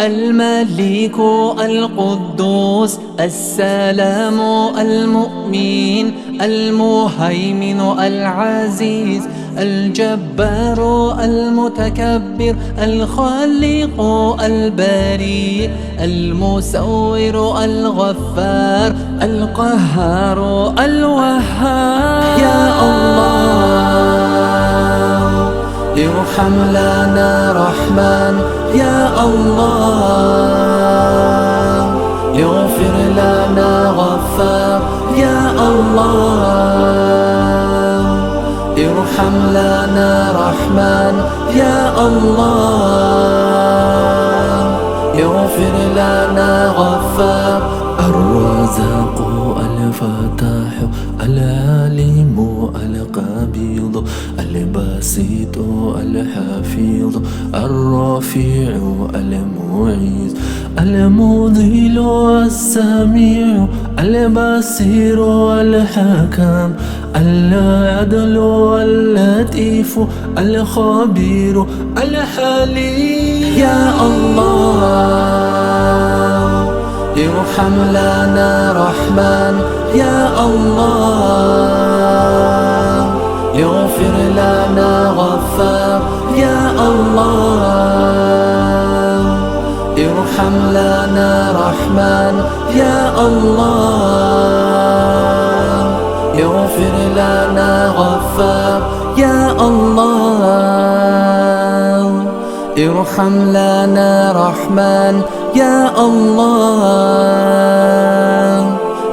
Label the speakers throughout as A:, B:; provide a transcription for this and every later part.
A: الملك القدوس السلام المؤمن المهيمن العزيز الجبار المتكبر الخالق البريء المصور الغفار القهار الوهاب. يا الله ارحم لنا رحمن، يا الله اغفر لنا غفار، يا الله ارحم لنا رحمن، يا الله اغفر لنا غفار. الرزاق الفتاح العليم القبيض الباسط الحفيظ الرفيع المعيز المذل السميع البصير الحكم العدل اللطيف الخبير الحليم. يا الله ارحم لنا رحمن، يا الله اغفر لنا غفار، يا الله ارحم لنا رحمن، يا الله اغفر لنا غفار. يا الله ارحم لنا رحمن، يا الله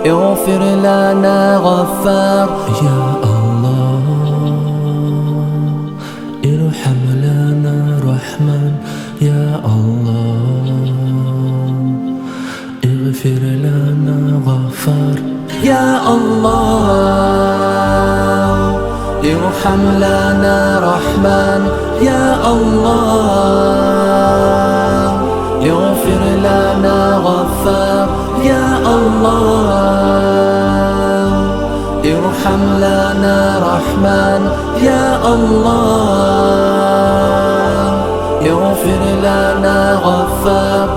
A: اغفر لنا غفار.
B: يا الله ارحم لنا رحمن، يا الله اغفر لنا غفار.
A: يا الله ارحم لنا رحمن، يا الله اغفر لنا غفار. يا الله ارحم لنا رحمن، يا الله اغفر لنا غفار.